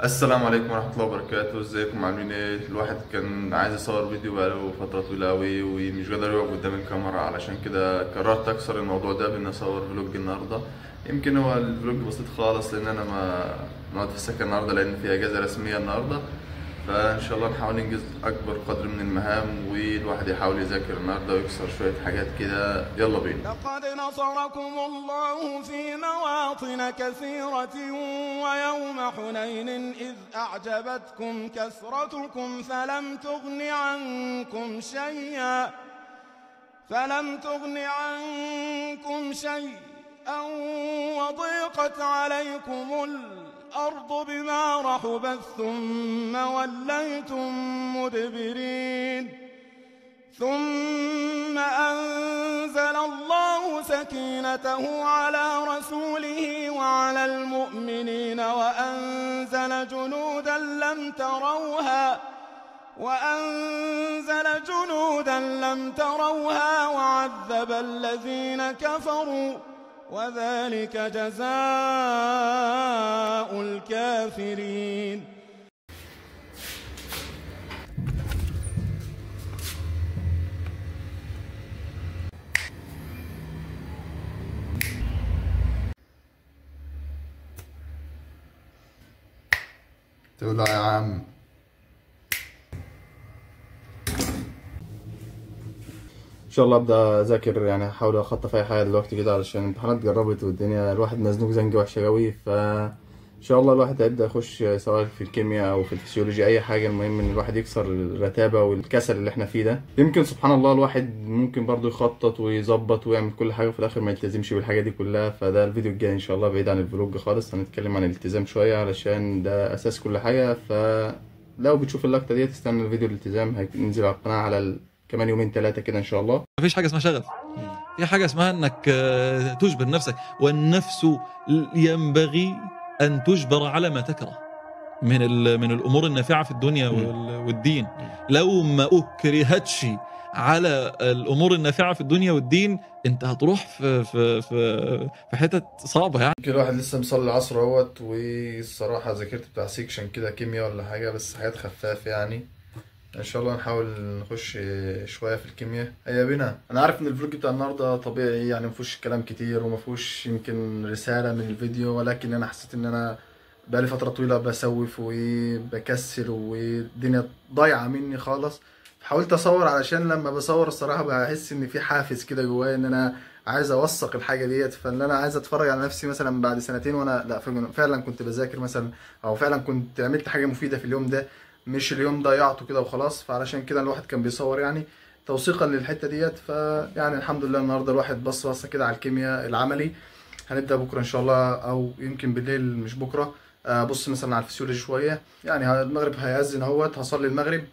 السلام عليكم ورحمة الله وبركاته، ازيكم عاملين ايه؟ الواحد كان عايز يصور فيديو بقاله فترة طويلة أوي ومش قادر يقف قدام الكاميرا، علشان كده قررت أكسر الموضوع ده بإني أصور فلوج النهاردة. يمكن هو الفلوج بسيط خالص لأن أنا ما قاعد في السكن النهاردة لأن في أجازة رسمية النهاردة. فإن شاء الله نحاول ننجز أكبر قدر من المهام والواحد يحاول يذاكر النهاردة ويكسر شوية حاجات كده. يلا بينا. لقد نصركم الله في مواطن كثيرة ويوم حنين إذ أعجبتكم كثرتكم فلم تغن عنكم شيئا وضيقت عليكم الأرض بما رحبت ثم وليتم مدبرين. ثم أنزل الله سكينته على رسوله وعلى المؤمنين وأنزل جنودا لم تروها وعذب الذين كفروا وذلك جزاء الكافرين. تقول له يا عم ان شاء الله ابدا اذاكر، يعني هحاول اخطف اي حاجه دلوقتي كده علشان الامتحانات قربت والدنيا الواحد مزنوق زنقه وحشه قوي. فان شاء الله الواحد هيبدا يخش سواء في الكيمياء او في الفسيولوجي اي حاجه، المهم ان الواحد يكسر الرتابه والكسل اللي احنا فيه ده. يمكن سبحان الله الواحد ممكن برضو يخطط ويظبط ويعمل كل حاجه وفي الاخر ما يلتزمش بالحاجه دي كلها. فده الفيديو الجاي ان شاء الله بعيد عن الفلوج خالص، هنتكلم عن الالتزام شويه علشان ده اساس كل حاجه. فلو بتشوف اللقطه دي تستنى الفيديو الالتزام هينزل على القناه على كمان يومين ثلاثه كده ان شاء الله. مفيش حاجه اسمها شغف، في حاجه اسمها انك تجبر نفسك، والنفس ينبغي ان تجبر على ما تكره من الامور النافعه في الدنيا والدين. لو ما اكرهتش على الامور النافعه في الدنيا والدين انت هتروح في حتت صعبه يعني. كل واحد لسه مصلي العصر اهوت، والصراحه ذاكرت بتاع سيكشن كده كيمياء ولا حاجه، بس حاجات خفافه يعني. ان شاء الله نحاول نخش شويه في الكيمياء. هيا بينا. انا عارف ان الفلوج بتاع النهارده طبيعي يعني مفيهوش كلام كتير ومفيهوش يمكن رساله من الفيديو، ولكن انا حسيت ان انا بقالي فتره طويله بسوف وبكسل والدنيا ضايعه مني خالص. حاولت اصور علشان لما بصور الصراحه بحس ان في حافز كده جوايا ان انا عايز اوثق الحاجه ديت، فان انا عايز اتفرج على نفسي مثلا بعد سنتين وانا لا فعلا كنت بذاكر مثلا، او فعلا كنت عملت حاجه مفيده في اليوم ده، مش اليوم ضيعته كده وخلاص. فعلشان كده الواحد كان بيصور يعني توثيقا للحته ديت. فيعني الحمد لله النهارده الواحد بص كده على الكيمياء العملي. هنبدا بكره ان شاء الله او يمكن بالليل مش بكره. بص مثلا على الفسيولوجي شويه، يعني المغرب هيأذن اهوت، هصلي المغرب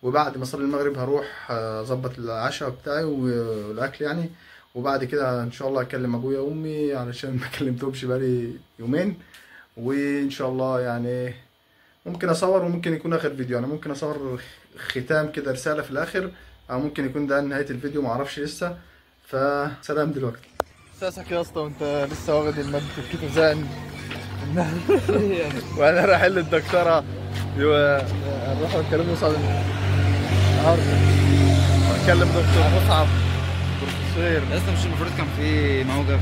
وبعد ما اصلي المغرب هروح اظبط العشاء بتاعي والاكل يعني. وبعد كده ان شاء الله اكلم ابويا وامي علشان ما كلمتهمش بقالي يومين. وان شاء الله يعني ممكن اصور وممكن يكون اخر فيديو، يعني ممكن اصور ختام كده رساله في الاخر، او ممكن يكون ده نهايه الفيديو معرفش لسه. فسلام دلوقتي. اساسك يا اسطى وانت لسه واخد الماده الكتاب زين وانا رايح للدكتوره نروح نكلم مصعب النهارده، نكلم دكتور مصعب بروفيسور. لسه مش المفروض كان في موقف